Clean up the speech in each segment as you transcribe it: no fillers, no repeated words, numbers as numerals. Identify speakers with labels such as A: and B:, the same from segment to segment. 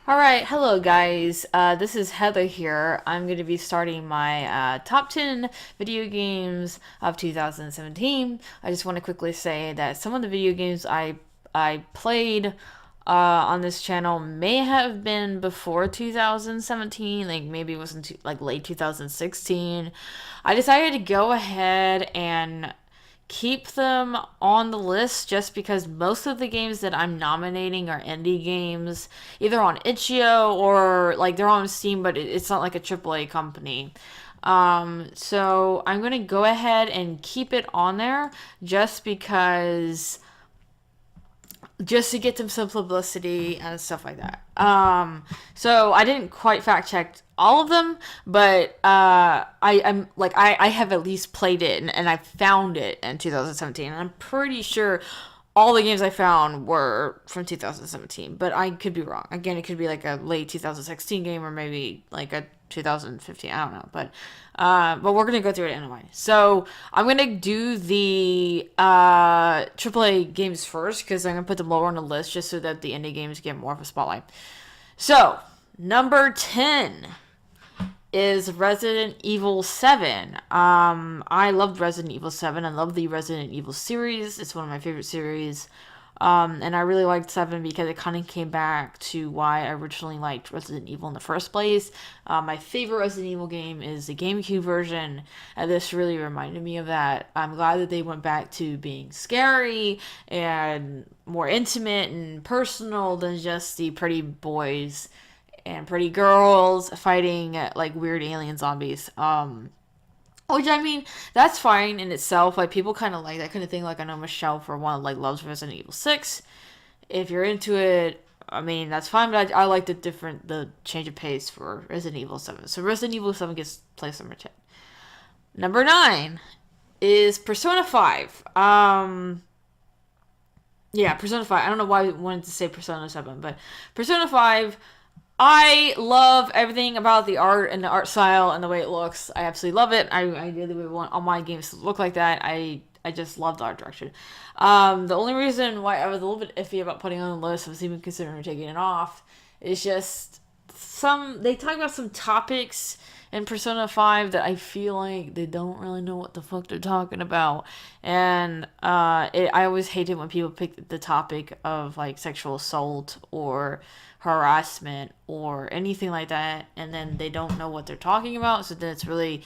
A: Alright, hello guys. This is Heather here. I'm going to be starting my top 10 video games of 2017. I just want to quickly say that some of the video games I played on this channel may have been before 2017, like maybe it was like late 2016. I decided to go ahead and keep them on the list just because most of the games that I'm nominating are indie games, either on itch.io or like they're on Steam, but it's not like a AAA company. So I'm gonna go ahead and keep it on there just because just to get them some publicity and stuff like that. So I didn't quite fact check all of them, but I have at least played it and I found it in 2017, and I'm pretty sure all the games I found were from 2017, but I could be wrong. Again, it could be like a late 2016 game or maybe like a 2015. I don't know, but we're gonna go through it anyway. So I'm gonna do the AAA games first because I'm gonna put them lower on the list just so that the indie games get more of a spotlight. So number 10 is Resident Evil 7. I loved Resident Evil 7. I love the Resident Evil series. It's one of my favorite series. And I really liked 7 because it kind of came back to why I originally liked Resident Evil in the first place. My favorite Resident Evil game is the GameCube version, and this really reminded me of that. I'm glad that they went back to being scary and more intimate and personal than just the pretty boys and pretty girls fighting like weird alien zombies. Which I mean, that's fine in itself. Like people kind of like that kind of thing. Like I know Michelle for one like loves Resident Evil 6. If you're into it, I mean that's fine. But I like the change of pace for Resident Evil 7. So Resident Evil 7 gets place number 10. Number 9 is Persona 5. Yeah, Persona 5. I don't know why I wanted to say Persona 7, but Persona 5. I love everything about the art and the art style and the way it looks. I absolutely love it. I really would want all my games to look like that. I just love the art direction. The only reason why I was a little bit iffy about putting it on the list, I was even considering taking it off, is just they talk about some topics in Persona 5 that I feel like they don't really know what the fuck they're talking about. And I always hate it when people pick the topic of like sexual assault or harassment or anything like that, and then they don't know what they're talking about, so then it's really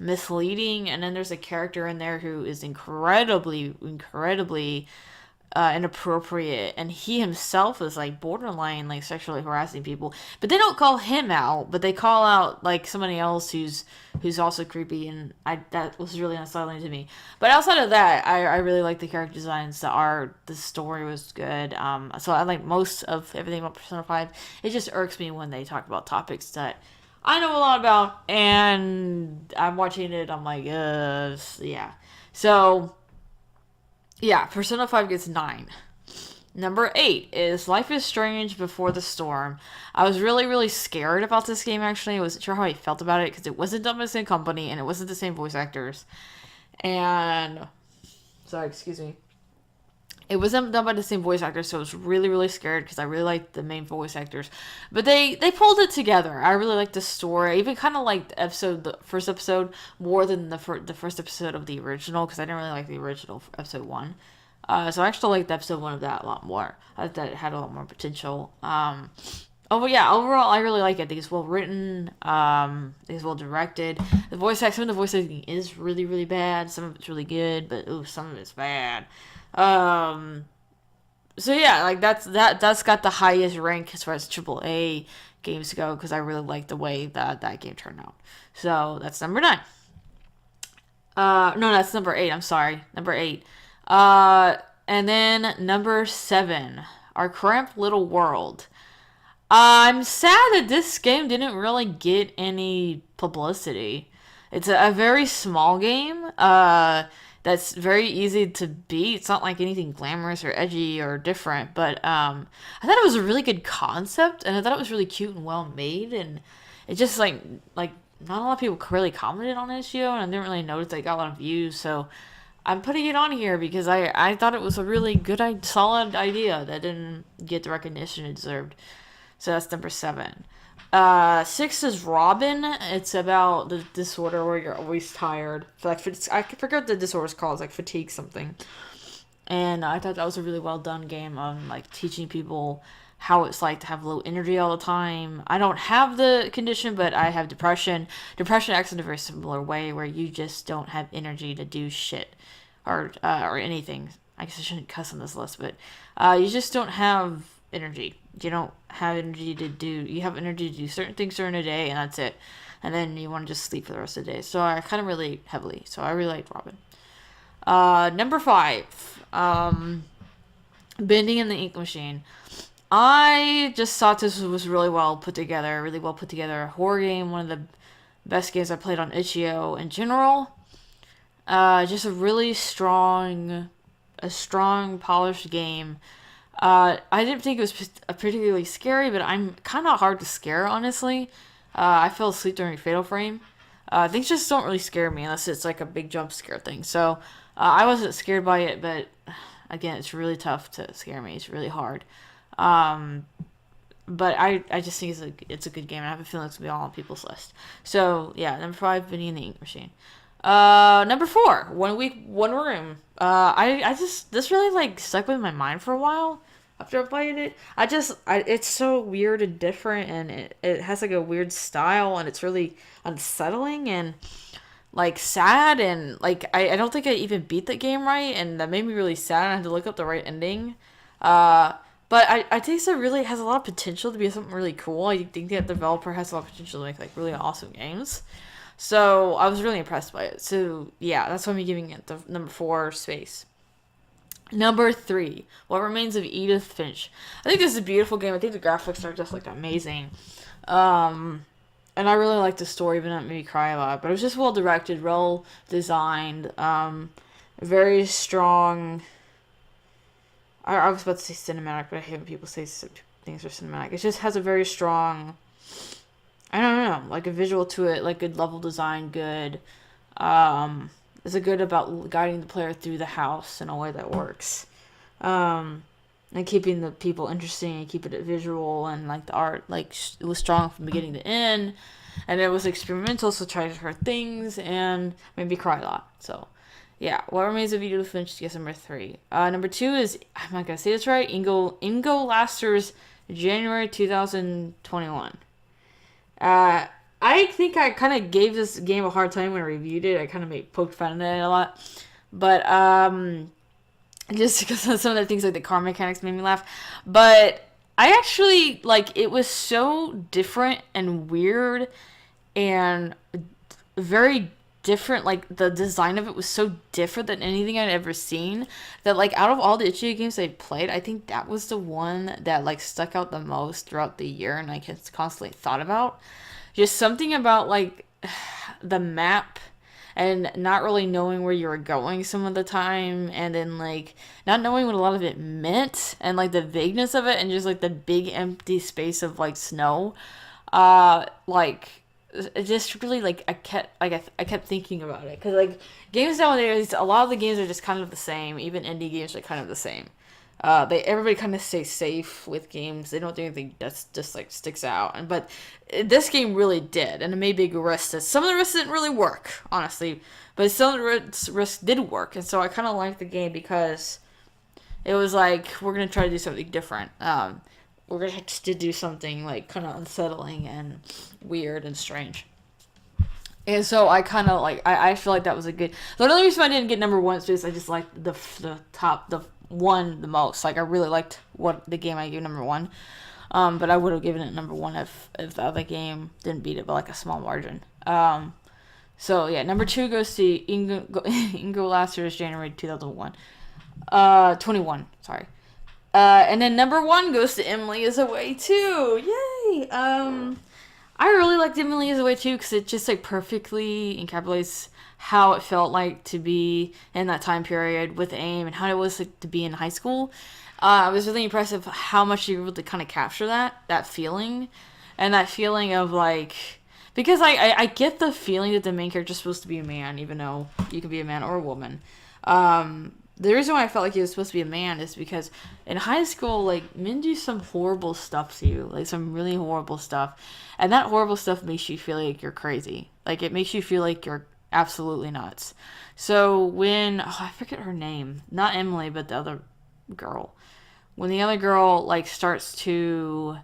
A: misleading. And then there's a character in there who is incredibly inappropriate, and he himself is like borderline like sexually harassing people, but they don't call him out, but they call out like somebody else who's also creepy, and that was really unsettling to me. But outside of that, I really like the character designs, the art, the story was good. So I like most of everything about Persona 5. It just irks me when they talk about topics that I know a lot about, and I'm watching it, I'm like yeah. So yeah, Persona 5 gets 9. Number 8 is Life is Strange Before the Storm. I was really scared about this game, actually. I wasn't sure how I felt about it because it wasn't done by the same company and it wasn't the same voice actors. And, sorry, excuse me. It wasn't done by the same voice actors, so I was really scared because I really liked the main voice actors. But they pulled it together. I really liked the story. I even kind of liked the first episode more than the first episode of the original, because I didn't really like the original episode 1. So I actually liked episode 1 of that a lot more. I thought it had a lot more potential. Overall, I really like it. I think it's well written. I think it's well directed. Some of the voice acting is really bad. Some of it's really good, but some of it's bad. So yeah, like that's got the highest rank as far as AAA games go, because I really like the way that game turned out. So that's number 9. No, that's number 8. I'm sorry, number 8. And then number 7, Our Cramped Little World. I'm sad that this game didn't really get any publicity. It's a very small game. That's very easy to beat. It's not like anything glamorous or edgy or different, but I thought it was a really good concept, and I thought it was really cute and well made, and it just like not a lot of people really commented on this show, and I didn't really notice they got a lot of views, so I'm putting it on here because I thought it was a really good, solid idea that didn't get the recognition it deserved. So that's number 7. 6 is Robin. It's about the disorder where you're always tired. I forget what the disorder's called. It's like fatigue something. And I thought that was a really well done game on like teaching people how it's like to have low energy all the time. I don't have the condition, but I have depression. Depression acts in a very similar way where you just don't have energy to do shit or anything. I guess I shouldn't cuss on this list, but you just don't have energy. You don't have energy to do. You have energy to do certain things during the day, and that's it. And then you want to just sleep for the rest of the day. So I kind of relate heavily. So I really liked Robin. Number 5, Bending in the Ink Machine. I just thought this was really well put together. A horror game, one of the best games I played on itch.io in general. Just a strong, polished game. I didn't think it was particularly scary, but I'm kind of hard to scare, honestly. I fell asleep during Fatal Frame. Things just don't really scare me unless it's like a big jump scare thing. So I wasn't scared by it, but again, it's really tough to scare me. It's really hard. But I just think it's a good game, and I have a feeling it's going to be all on people's list. So, yeah, number 5, Vinny and the Ink Machine. Number 4, One Week, One Room. This really, like, stuck with my mind for a while after I played it. It's so weird and different, and it has, like, a weird style, and it's really unsettling and, like, sad, and, like, I don't think I even beat the game right, and that made me really sad. I had to look up the right ending. But I think it really has a lot of potential to be something really cool. I think that the developer has a lot of potential to make like really awesome games. So I was really impressed by it. So yeah, that's why I'm giving it the number 4 space. Number 3, What Remains of Edith Finch. I think this is a beautiful game. I think the graphics are just like amazing. And I really liked the story, even though it made me cry a lot. But it was just well directed, well designed, very strong. I was about to say cinematic, but I hate when people say things are cinematic. It just has a very strong, I don't know, like a visual to it, like good level design, good. Is it good about guiding the player through the house in a way that works, and keeping the people interesting and keeping it visual and like the art, like it was strong from beginning to end, and it was experimental, so tried her things and made me cry a lot. So. Yeah, What Remains of Edith Finch gets number 3. Number 2 is, I'm not going to say this right, Ingo Laster's January 2021. I think I kind of gave this game a hard time when I reviewed it. I kind of poked fun at it a lot. But just because of some of the things like the car mechanics made me laugh. But I actually, like, it was so different and weird and very different. Like the design of it was so different than anything I'd ever seen that like out of all the itch.io games I played, I think that was the one that like stuck out the most throughout the year and I constantly thought about. Just something about like the map and not really knowing where you were going some of the time, and then like not knowing what a lot of it meant, and like the vagueness of it, and just like the big empty space of like snow. Like it just really like I kept thinking about it because like games nowadays, a lot of the games are just kind of the same. Even indie games are kind of the same. Everybody kind of stays safe with games. They don't do anything that's just like sticks out. But this game really did, and it made big risks. Some of the risks didn't really work, honestly, but some of the risks did work, and so I kind of liked the game because it was like we're gonna try to do something different. We're gonna have to do something like kind of unsettling and weird and strange. And so I kind of like I feel like that was a good. The only reason I didn't get number 1 is because I just liked the one the most. Like I really liked what the game I gave number 1. But I would have given it number 1 if the other game didn't beat it by like a small margin. So yeah, number 2 goes to Ingo Laster's January 2001. 21. Sorry. And then number 1 goes to Emily is Away too. Yay! I really liked Emily is Away too because it just like perfectly encapsulates how it felt like to be in that time period with AIM and how it was like to be in high school. It was really impressive how much you were able to kind of capture that feeling, and that feeling of like, because I get the feeling that the main character is supposed to be a man, even though you can be a man or a woman. The reason why I felt like he was supposed to be a man is because in high school, like, men do some horrible stuff to you, like some really horrible stuff, and that horrible stuff makes you feel like you're crazy. Like, it makes you feel like you're absolutely nuts. So when, oh, I forget her name, not Emily, but the other girl, when the other girl like starts to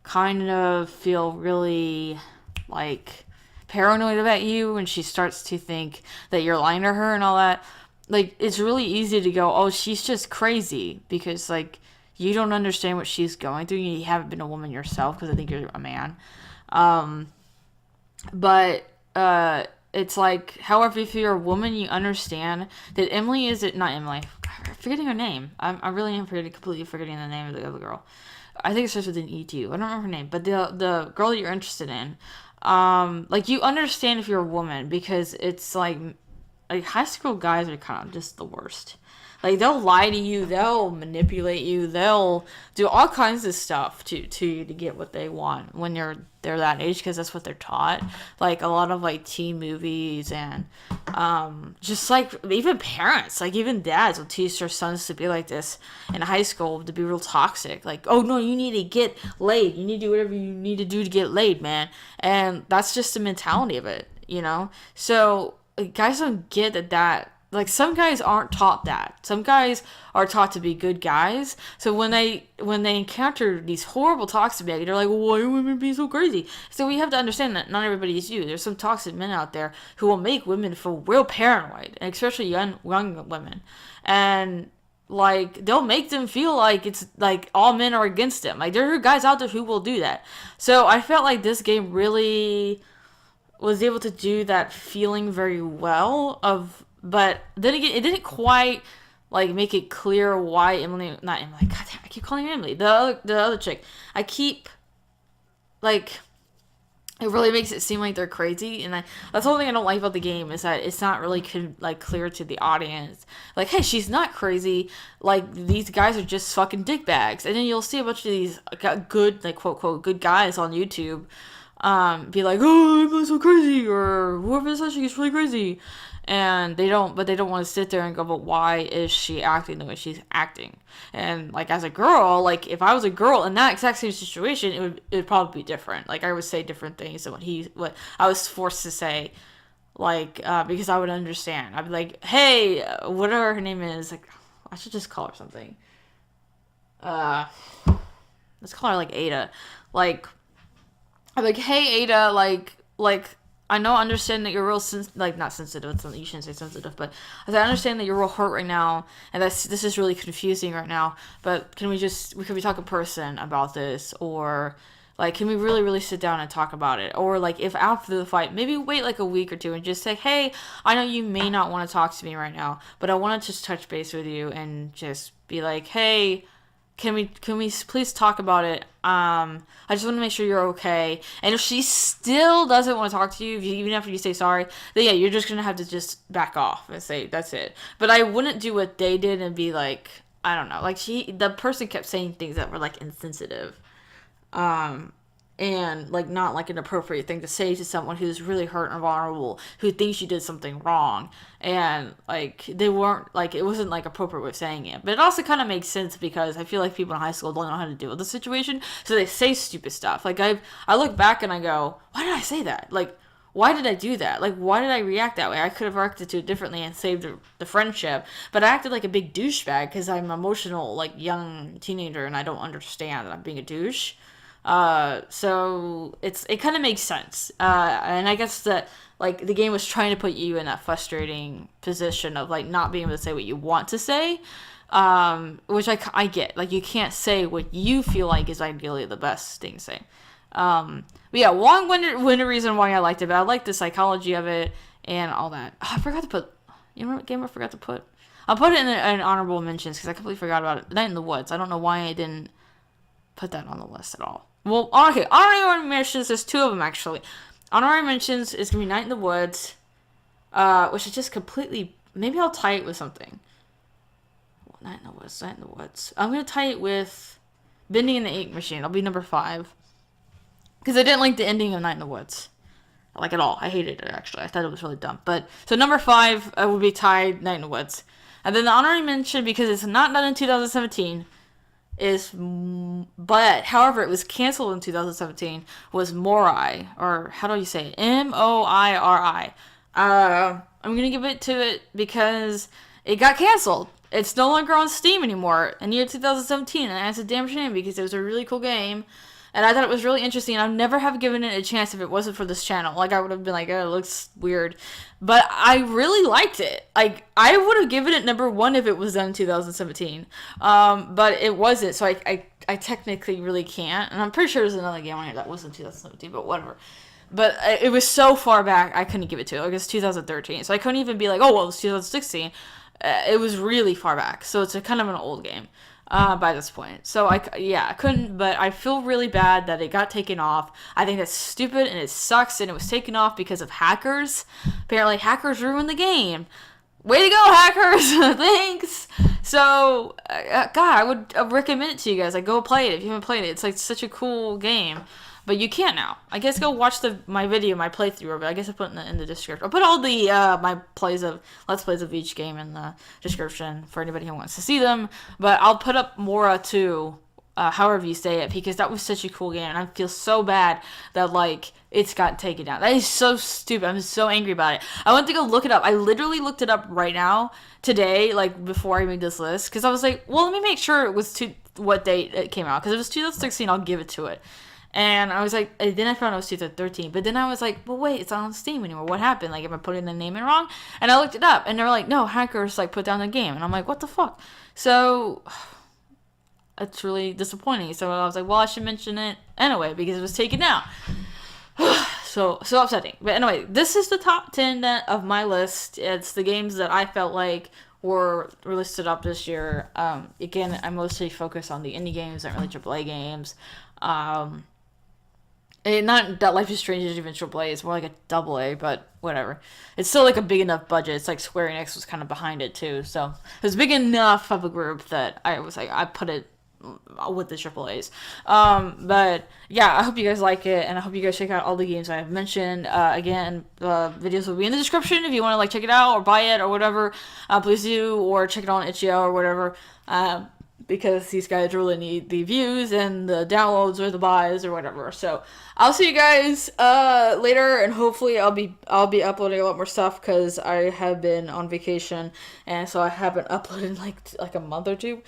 A: kind of feel really like paranoid about you, and she starts to think that you're lying to her and all that, like, it's really easy to go, oh, she's just crazy, because like you don't understand what she's going through. You haven't been a woman yourself, because I think you're a man. um but it's like, however, if you're a woman, you understand that Emily is it not Emily, I'm forgetting her name. I really am completely forgetting the name of the other girl. I think it starts with an E too. I don't remember her name, but the girl that you're interested in, like, you understand if you're a woman, because it's like high school guys are kind of just the worst. Like, they'll lie to you, they'll manipulate you, they'll do all kinds of stuff to you to get what they want when they're that age, because that's what they're taught. Like, a lot of like teen movies, and just like even parents, like even dads will teach their sons to be like this in high school, to be real toxic. Like, oh no, you need to get laid, you need to do whatever you need to do to get laid, man. And that's just the mentality of it, you know. So like, guys don't get that like, some guys aren't taught that. Some guys are taught to be good guys. So when they encounter these horrible toxic men, they're like, well, why are women being so crazy? So we have to understand that not everybody is you. There's some toxic men out there who will make women feel real paranoid, and especially young women. And like, they'll make them feel like it's like all men are against them. Like, there are guys out there who will do that. So I felt like this game really was able to do that feeling very well. But then again, it didn't quite like make it clear why Emily, not Emily, God damn, I keep calling her Emily, the other chick. I keep like, it really makes it seem like they're crazy, and that's the whole thing I don't like about the game, is that it's not really like clear to the audience. Like, hey, she's not crazy. Like, these guys are just fucking dickbags, and then you'll see a bunch of these good, like, quote quote good guys on YouTube, be like, oh, I'm so crazy, or whoever says she's really crazy. And they don't want to sit there and go, but why is she acting the way she's acting? And like, as a girl, like, if I was a girl in that exact same situation, it would probably be different. Like, I would say different things than what I was forced to say, like, because I would understand. I'd be like, hey, whatever her name is, like, I should just call her something. Let's call her like Ada. Like, I'm like, hey, Ada, like, I know, understand that you're real, like, not sensitive, it's not, you shouldn't say sensitive, but I understand that you're real hurt right now, and this is really confusing right now, but can we talk in person about this, or, like, can we really, really sit down and talk about it? Or, like, if after the fight, maybe wait, like, a week or two and just say, hey, I know you may not want to talk to me right now, but I want to just touch base with you and just be like, hey, can we please talk about it? I just want to make sure you're okay. And if she still doesn't want to talk to you, even after you say sorry, then yeah, you're just gonna have to just back off and say that's it. But I wouldn't do what they did and be like, I don't know, like, the person kept saying things that were like insensitive. And like, not like an appropriate thing to say to someone who's really hurt and vulnerable, who thinks you did something wrong, and like, they weren't like, it wasn't like appropriate way of saying it. But it also kind of makes sense, because I feel like people in high school don't know how to deal with the situation, so they say stupid stuff. Like, I look back and I go, why did I say that? Like, why did I do that? Like, why did I react that way? I could have reacted to it differently and saved the friendship, but I acted like a big douchebag because I'm an emotional, like, young teenager, and I don't understand that I'm being a douche. So it kind of makes sense. And I guess that, like, the game was trying to put you in that frustrating position of, like, not being able to say what you want to say, which I get. Like, you can't say what you feel like is ideally the best thing to say. But yeah, long-winded reason why I liked it, but I liked the psychology of it and all that. Oh, I forgot to put, you know what game I forgot to put? I'll put it in honorable mentions, because I completely forgot about it. Night in the Woods. I don't know why I didn't put that on the list at all. Well, okay, honorary mentions, there's two of them, actually. Honorary mentions is going to be Night in the Woods, which is just completely, maybe I'll tie it with something. Well, Night in the Woods. I'm going to tie it with Bending in the Ink Machine. I'll be number 5. Because I didn't like the ending of Night in the Woods. like at all. I hated it actually. I thought it was really dumb. But so number 5 would be tied Night in the Woods, and then the honorary mention, because it's not done in 2017, is, but however it was canceled in 2017, was Moiri, or how do you say it? Moiri. I'm gonna give it to it because it got canceled. It's no longer on Steam anymore in year 2017, and that's a damn shame because it was a really cool game. And I thought it was really interesting. I'd never have given it a chance if it wasn't for this channel. Like, I would have been like, oh, it looks weird. But I really liked it. Like, I would have given it number 1 if it was done in 2017. But it wasn't, so I technically really can't. And I'm pretty sure there's another game on here that was in 2017, but whatever. But it was so far back, I couldn't give it to it. Like, it's 2013. So I couldn't even be like, oh, well, it's 2016. It was really far back. So it's a kind of an old game. By this point. So I couldn't, but I feel really bad that it got taken off. I think that's stupid and it sucks, and it was taken off because of hackers. Apparently hackers ruined the game. Way to go, hackers! Thanks! So, God, I would recommend it to you guys. Like, go play it if you haven't played it. It's like such a cool game. But you can't now. I guess go watch my video, my playthrough of it. I guess I put it in the description. I'll put all the my let's plays of each game in the description for anybody who wants to see them. But I'll put up Mora too, however you say it, because that was such a cool game, and I feel so bad that like it's got taken down. That is so stupid. I'm so angry about it. I went to go look it up. I literally looked it up right now today, like before I made this list, because I was like, well, let me make sure it was what date it came out. Because if it was 2016, I'll give it to it. And I was like, then I found out it was 2013. But then I was like, well, wait, it's not on Steam anymore. What happened? Like, am I putting the name in wrong? And I looked it up, and they were like, no, hackers, like, put down the game. And I'm like, what the fuck? So, it's really disappointing. So I was like, well, I should mention it anyway, because it was taken down. so upsetting. But anyway, this is the top 10 of my list. It's the games that I felt like were listed up this year. Again, I mostly focus on the indie games, not really AAA games. Not that Life is Strange is even AAA, it's more like a AA, but whatever. It's still like a big enough budget. It's like Square Enix was kind of behind it too, so it was big enough of a group that I was like, I put it with the AAAs. But yeah, I hope you guys like it, and I hope you guys check out all the games I have mentioned. Again, the videos will be in the description if you want to like check it out or buy it or whatever. Please do, or check it on itch.io or whatever. Because these guys really need the views and the downloads or the buys or whatever. So I'll see you guys later, and hopefully I'll be uploading a lot more stuff because I have been on vacation, and so I haven't uploaded in like a month or two.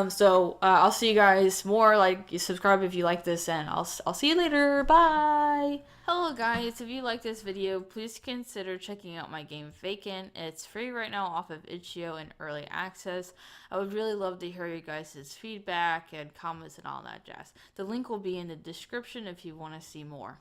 A: So I'll see you guys more. Like, you subscribe if you like this, and I'll see you later. Bye. Hello guys, if you like this video, please consider checking out my game Vacant. It's free right now off of itch.io in early access. I would really love to hear you guys' feedback and comments and all that jazz. The link will be in the description if you want to see more.